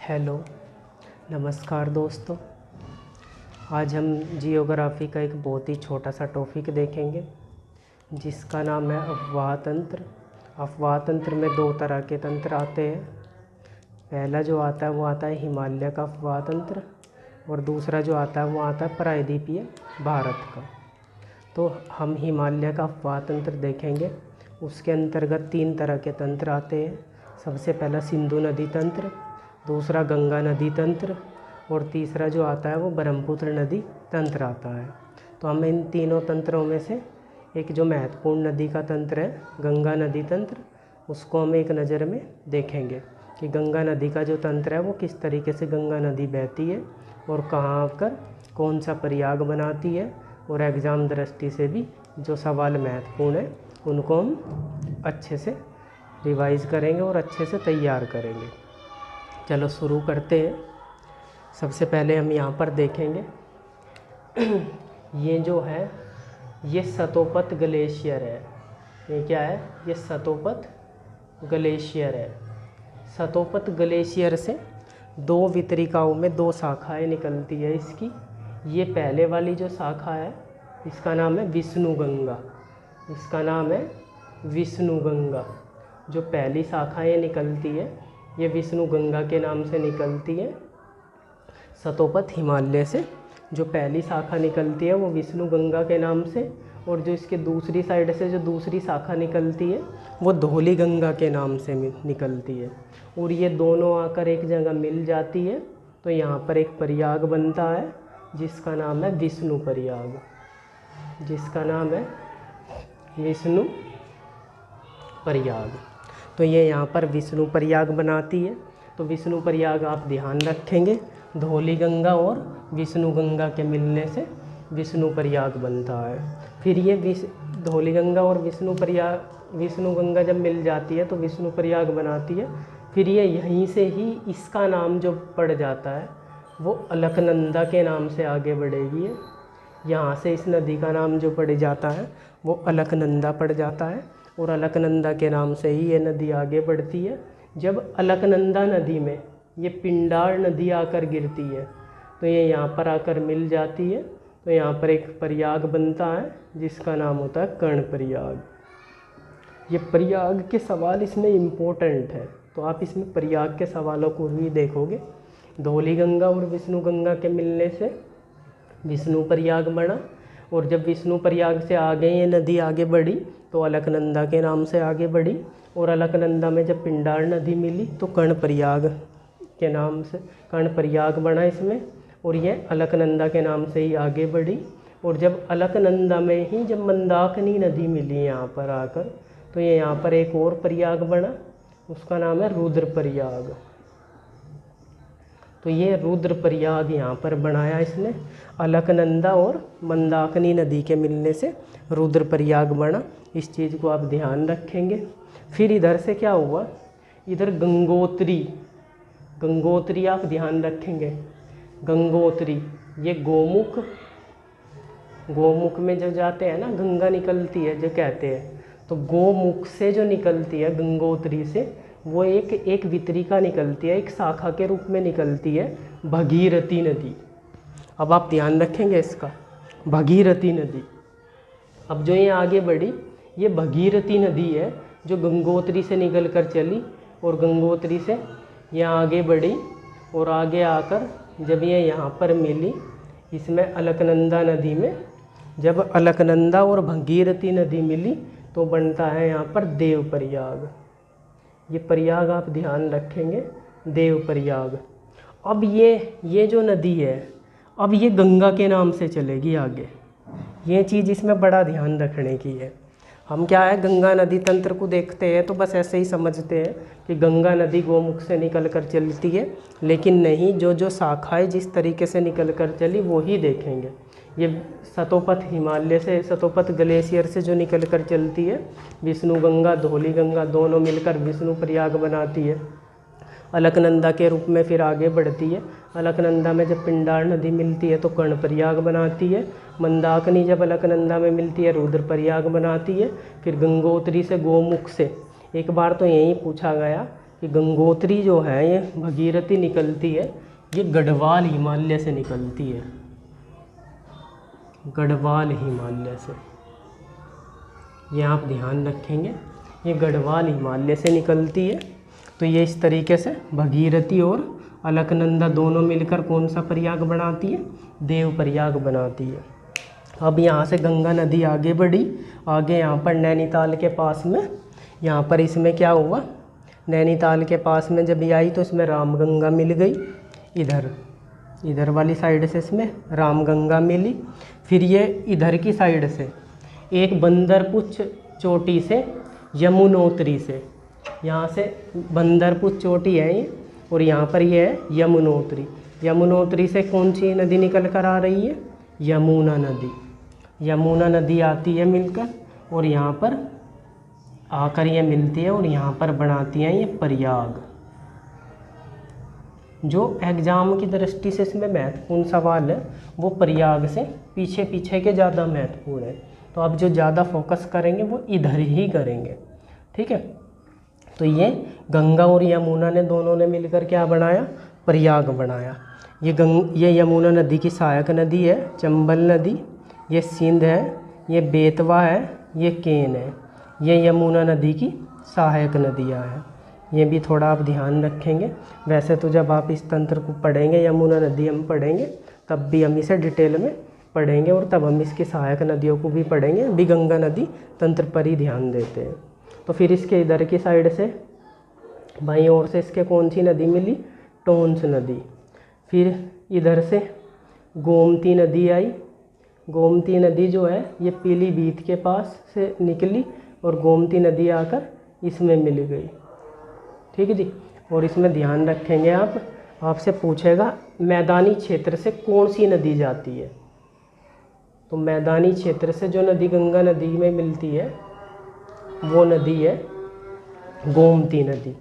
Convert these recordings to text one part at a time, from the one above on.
Hello, नमस्कार दोस्तों। आज हम जियोग्राफी का एक बहुत ही छोटा सा टॉपिक देखेंगे जिसका नाम है अफवाह तंत्र। अफवाह तंत्र में दो तरह के तंत्र आते हैं। पहला जो आता है वो आता है हिमालय का अफवाह तंत्र और दूसरा जो आता है वो आता है प्रायद्वीपीय भारत का। तो हम हिमालय का अफवाह तंत्र देखेंगे। उसके अंतर्गत तीन तरह के तंत्र आते हैं। सबसे पहला सिंधु नदी तंत्र, दूसरा गंगा नदी तंत्र और तीसरा जो आता है वो ब्रह्मपुत्र नदी तंत्र आता है। तो हम इन तीनों तंत्रों में से एक जो महत्वपूर्ण नदी का तंत्र है गंगा नदी तंत्र, उसको हम एक नज़र में देखेंगे कि गंगा नदी का जो तंत्र है वो किस तरीके से गंगा नदी बहती है और कहाँ आकर कौन सा प्रयाग बनाती है। और एग्ज़ाम दृष्टि से भी जो सवाल महत्वपूर्ण है उनको हम अच्छे से रिवाइज़ करेंगे और अच्छे से तैयार करेंगे। चलो शुरू करते हैं। सबसे पहले हम यहाँ पर देखेंगे ये जो है ये सतोपत ग्लेशियर है। ये क्या है? ये सतोपत ग्लेशियर है। सतोपत ग्लेशियर से दो वितरिकाओं में दो शाखाएं निकलती है इसकी। ये पहले वाली जो शाखा है इसका नाम है विष्णु गंगा। इसका नाम है विष्णु गंगा। जो पहली शाखाएं निकलती है ये विष्णु गंगा के नाम से निकलती है। सतोपत हिमालय से जो पहली शाखा निकलती है वो विष्णु गंगा के नाम से, और जो इसके दूसरी साइड से जो दूसरी शाखा निकलती है वो धौली गंगा के नाम से निकलती है। और ये दोनों आकर एक जगह मिल जाती है तो यहाँ पर एक प्रयाग बनता है जिसका नाम है विष्णु प्रयाग। जिसका नाम है विष्णु प्रयाग। तो ये यहाँ पर विष्णु प्रयाग बनाती है। तो विष्णु प्रयाग आप ध्यान रखेंगे, धौली गंगा और विष्णु गंगा के मिलने से विष्णु प्रयाग बनता है। फिर ये धौली गंगा और विष्णु गंगा जब मिल जाती है तो विष्णु प्रयाग बनाती है। फिर ये यहीं से ही इसका नाम जो पड़ जाता है वो अलकनंदा के नाम से आगे बढ़ेगी। यहाँ से इस नदी का नाम जो पड़ जाता है वो अलकनंदा पड़ जाता है और अलकनंदा के नाम से ही ये नदी आगे बढ़ती है। जब अलकनंदा नदी में ये पिंडार नदी आकर गिरती है तो ये यहाँ पर आकर मिल जाती है। तो यहाँ पर एक प्रयाग बनता है जिसका नाम होता है कर्ण प्रयाग। ये प्रयाग के सवाल इसमें इम्पोर्टेंट है, तो आप इसमें प्रयाग के सवालों को भी देखोगे। धौली गंगा और विष्णु गंगा के मिलने से विष्णु प्रयाग बना, और जब विष्णु प्रयाग से आगे ये नदी आगे बढ़ी तो अलकनंदा के नाम से आगे बढ़ी, और अलकनंदा में जब पिंडार नदी मिली तो कर्ण प्रयाग के नाम से कर्ण प्रयाग बना इसमें, और ये अलकनंदा के नाम से ही आगे बढ़ी। और जब अलकनंदा में ही जब मंदाकिनी नदी मिली यहाँ पर आकर तो ये यहाँ पर एक और प्रयाग बना, उसका नाम है रुद्र प्रयाग। तो ये रुद्र प्रयाग यहाँ पर बनाया इसने। अलकनंदा और मंदाकिनी नदी के मिलने से रुद्र प्रयाग बना। इस चीज़ को आप ध्यान रखेंगे। फिर इधर से क्या हुआ, इधर गंगोत्री आप ध्यान रखेंगे। गंगोत्री ये गोमुख में जो जाते हैं ना गंगा निकलती है जो कहते हैं, तो गोमुख से जो निकलती है गंगोत्री से वो एक वितरिका निकलती है, एक शाखा के रूप में निकलती है भगीरथी नदी। अब आप ध्यान रखेंगे इसका, भगीरथी नदी। अब जो ये आगे बढ़ी ये भगीरथी नदी है जो गंगोत्री से निकल कर चली और गंगोत्री से यहाँ आगे बढ़ी, और आगे आकर जब ये यहाँ पर मिली इसमें अलकनंदा नदी में, जब अलकनंदा और भगीरथी नदी मिली तो बनता है यहाँ पर देव प्रयाग। ये प्रयाग आप ध्यान रखेंगे, देव प्रयाग। अब ये जो नदी है अब ये गंगा के नाम से चलेगी आगे। ये चीज़ इसमें बड़ा ध्यान रखने की है। हम क्या है गंगा नदी तंत्र को देखते हैं तो बस ऐसे ही समझते हैं कि गंगा नदी गोमुख से निकल कर चलती है, लेकिन नहीं, जो शाखाएं जिस तरीके से निकल कर चली वो ही देखेंगे। ये सतोपत हिमालय से, सतोपत ग्लेशियर से जो निकल कर चलती है विष्णु गंगा धौली गंगा दोनों मिलकर विष्णु प्रयाग बनाती है। अलकनंदा के रूप में फिर आगे बढ़ती है। अलकनंदा में जब पिंडार नदी मिलती है तो कर्ण प्रयाग बनाती है। मंदाकिनी जब अलकनंदा में मिलती है रुद्र प्रयाग बनाती है। फिर गंगोत्री से गोमुख से, एक बार तो यही पूछा गया कि गंगोत्री जो है ये भगीरथी निकलती है, ये गढ़वाल हिमालय से निकलती है, गढ़वाल हिमालय से। ये आप ध्यान रखेंगे, ये गढ़वाल हिमालय से निकलती है। तो ये इस तरीके से भगीरथी और अलकनंदा दोनों मिलकर कौन सा प्रयाग बनाती है? देव प्रयाग बनाती है। अब यहाँ से गंगा नदी आगे बढ़ी, आगे यहाँ पर नैनीताल के पास में, यहाँ पर इसमें क्या हुआ, नैनीताल के पास में जब ये आई तो इसमें रामगंगा मिल गई, इधर वाली साइड से इसमें रामगंगा मिली। फिर ये इधर की साइड से एक बंदरपुछ चोटी से यमुनोत्री से, यहाँ से बंदरपुछ चोटी है ये, और यहाँ पर ये है यमुनोत्री। यमुनोत्री से कौन सी नदी निकल कर आ रही है? यमुना नदी। यमुना नदी आती है मिलकर, और यहाँ पर आकर ये मिलती है और यहाँ पर बनाती हैं ये प्रयाग। जो एग्ज़ाम की दृष्टि से इसमें महत्वपूर्ण सवाल है वो प्रयाग से पीछे पीछे के ज़्यादा महत्वपूर्ण है। तो आप जो ज़्यादा फोकस करेंगे वो इधर ही करेंगे, ठीक है। तो ये गंगा और यमुना ने दोनों ने मिलकर क्या बनाया? प्रयाग बनाया। ये यमुना नदी की सहायक नदी है चंबल नदी, ये सिंध है, ये बेतवा है, ये केन है। ये यमुना नदी की सहायक नदियाँ हैं। ये भी थोड़ा आप ध्यान रखेंगे। वैसे तो जब आप इस तंत्र को पढ़ेंगे, यमुना नदी हम पढ़ेंगे, तब भी हम इसे डिटेल में पढ़ेंगे और तब हम इसकी सहायक नदियों को भी पढ़ेंगे। अभी गंगा नदी तंत्र पर ही ध्यान देते हैं। तो फिर इसके इधर की साइड से बाईं ओर से इसके कौन सी नदी मिली? टोंस नदी। फिर इधर से गोमती नदी आई। गोमती नदी जो है ये पीलीभीत के पास से निकली और गोमती नदी आकर इसमें मिल गई, ठीक है जी। और इसमें ध्यान रखेंगे आप, आपसे पूछेगा मैदानी क्षेत्र से कौन सी नदी जाती है? तो मैदानी क्षेत्र से जो नदी गंगा नदी में मिलती है वो नदी है गोमती नदी।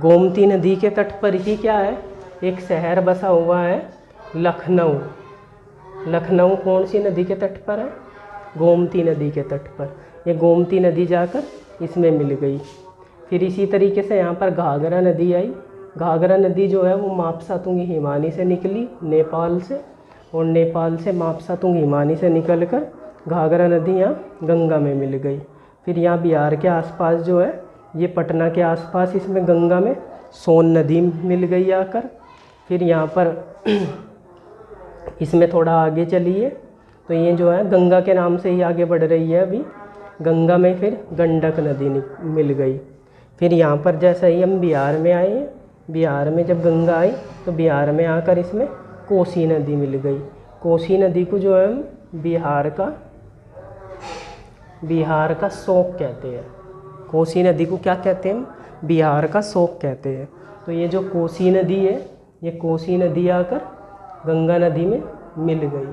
गोमती नदी के तट पर ही क्या है? एक शहर बसा हुआ है लखनऊ। लखनऊ कौन सी नदी के तट पर है? गोमती नदी के तट पर। ये गोमती नदी जाकर इसमें मिल गई। फिर इसी तरीके से यहाँ पर घाघरा नदी आई। घाघरा नदी जो है वो मापसातुंग हिमानी से निकली नेपाल से, और नेपाल से मापसातुंग हिमानी से निकलकर घाघरा नदी यहाँ गंगा में मिल गई। फिर यहाँ बिहार के आसपास जो है, ये पटना के आसपास इसमें गंगा में सोन नदी मिल गई आकर। फिर यहाँ पर इसमें थोड़ा आगे चलिए तो ये जो है गंगा के नाम से ही आगे बढ़ रही है अभी। गंगा में फिर गंडक नदी मिल गई। फिर यहाँ पर जैसे ही हम बिहार में आए, बिहार में जब गंगा आई तो बिहार में आकर इसमें कोसी नदी मिल गई। कोसी नदी को जो है हम बिहार का शोक कहते हैं। कोसी नदी को क्या कहते हैं हम? बिहार का शोक कहते हैं। तो ये जो कोसी नदी है, ये कोसी नदी आकर गंगा नदी में मिल गई,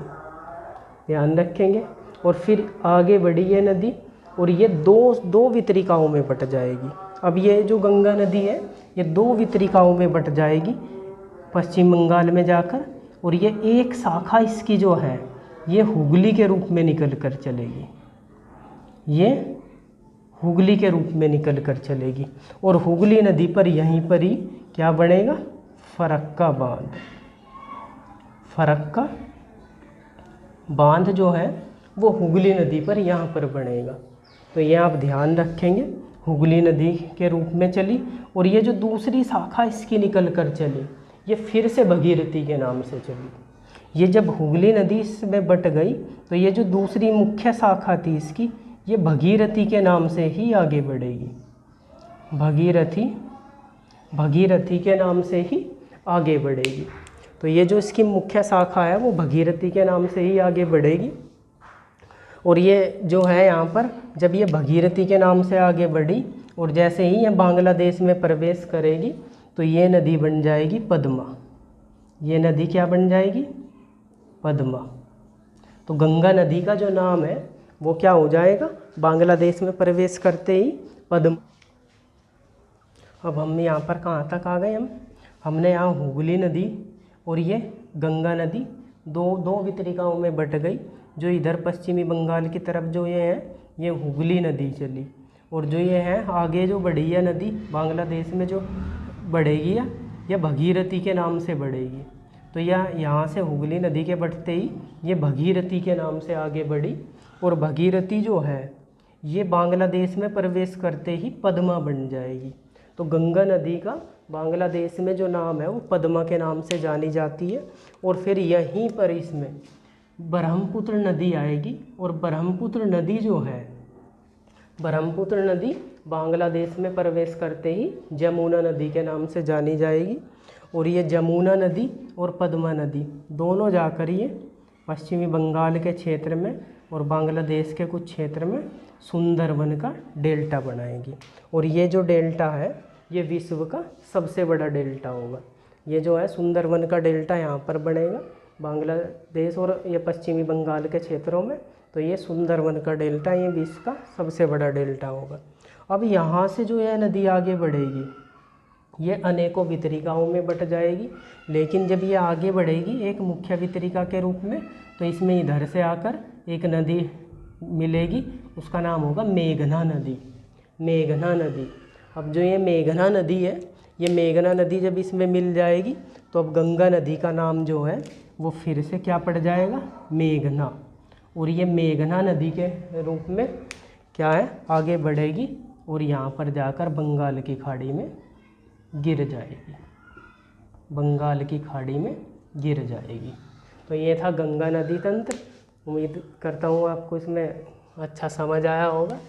ध्यान रखेंगे। और फिर आगे बढ़ी ये नदी और ये दो वितरिकाओं में बट जाएगी। अब ये जो गंगा नदी है ये दो वितरिकाओं में बट जाएगी पश्चिम बंगाल में जाकर, और ये एक शाखा इसकी जो है ये हुगली के रूप में निकल कर चलेगी। ये हुगली के रूप में निकल कर चलेगी और हुगली नदी पर यहीं पर ही क्या बनेगा? फरक्का बांध। फरक्का बांध जो है वो हुगली नदी पर यहाँ पर बनेगा। तो ये आप ध्यान रखेंगे, हुगली नदी के रूप में चली। और ये जो दूसरी शाखा इसकी निकल कर चली ये फिर से भगीरथी के नाम से चली। ये जब हुगली नदी इसमें बट गई तो ये जो दूसरी मुख्य शाखा थी इसकी, ये भगीरथी के नाम से ही आगे बढ़ेगी। भगीरथी के नाम से ही आगे बढ़ेगी। तो ये जो इसकी मुख्य शाखा है वो भगीरथी के नाम से ही आगे बढ़ेगी। और ये जो है यहाँ पर जब ये भगीरथी के नाम से आगे बढ़ी और जैसे ही ये बांग्लादेश में प्रवेश करेगी तो ये नदी बन जाएगी पद्मा। ये नदी क्या बन जाएगी? पद्मा। तो गंगा नदी का जो नाम है वो क्या हो जाएगा? बांग्लादेश में प्रवेश करते ही पद्मा। अब हम यहाँ पर कहाँ तक आ गए? हमने यहाँ हुगली नदी और ये गंगा नदी दो वितरिकाओं में बट गई। जो इधर पश्चिमी बंगाल की तरफ जो ये है ये हुगली नदी चली, और जो ये है आगे जो बढ़ी है नदी बांग्लादेश में जो बढ़ेगी या भगीरथी के नाम से बढ़ेगी। तो यहाँ से हुगली नदी के बढ़ते ही ये भगीरथी के नाम से आगे बढ़ी, और भगीरथी जो है ये बांग्लादेश में प्रवेश करते ही पद्मा बन जाएगी। तो गंगा नदी का बांग्लादेश में जो नाम है वो पद्मा के नाम से जानी जाती है। और फिर यहीं पर इसमें ब्रह्मपुत्र नदी आएगी, और ब्रह्मपुत्र नदी जो है, ब्रह्मपुत्र नदी बांग्लादेश में प्रवेश करते ही जमुना नदी के नाम से जानी जाएगी। और ये जमुना नदी और पद्मा नदी दोनों जाकर ये पश्चिमी बंगाल के क्षेत्र में और बांग्लादेश के कुछ क्षेत्र में सुंदरवन का डेल्टा बनाएगी। और ये जो डेल्टा है ये विश्व का सबसे बड़ा डेल्टा होगा। ये जो है सुंदरवन का डेल्टा यहाँ पर बनेगा बांग्लादेश और ये पश्चिमी बंगाल के क्षेत्रों में। तो ये सुंदरवन का डेल्टा ये विश्व का सबसे बड़ा डेल्टा होगा। अब यहाँ से जो यह नदी आगे बढ़ेगी ये अनेकों वितरिकाओं में बट जाएगी, लेकिन जब ये आगे बढ़ेगी एक मुख्य वितरिका के रूप में, तो इसमें इधर से आकर एक नदी मिलेगी, उसका नाम होगा मेघना नदी। मेघना नदी, अब जो ये मेघना नदी है, ये मेघना नदी जब इसमें मिल जाएगी तो अब गंगा नदी का नाम जो है वो फिर से क्या पड़ जाएगा, मेघना। और ये मेघना नदी के रूप में क्या है, आगे बढ़ेगी और यहाँ पर जाकर बंगाल की खाड़ी में गिर जाएगी, बंगाल की खाड़ी में गिर जाएगी। तो ये था गंगा नदी तंत्र। उम्मीद करता हूँ आपको इसमें अच्छा समझ आया होगा।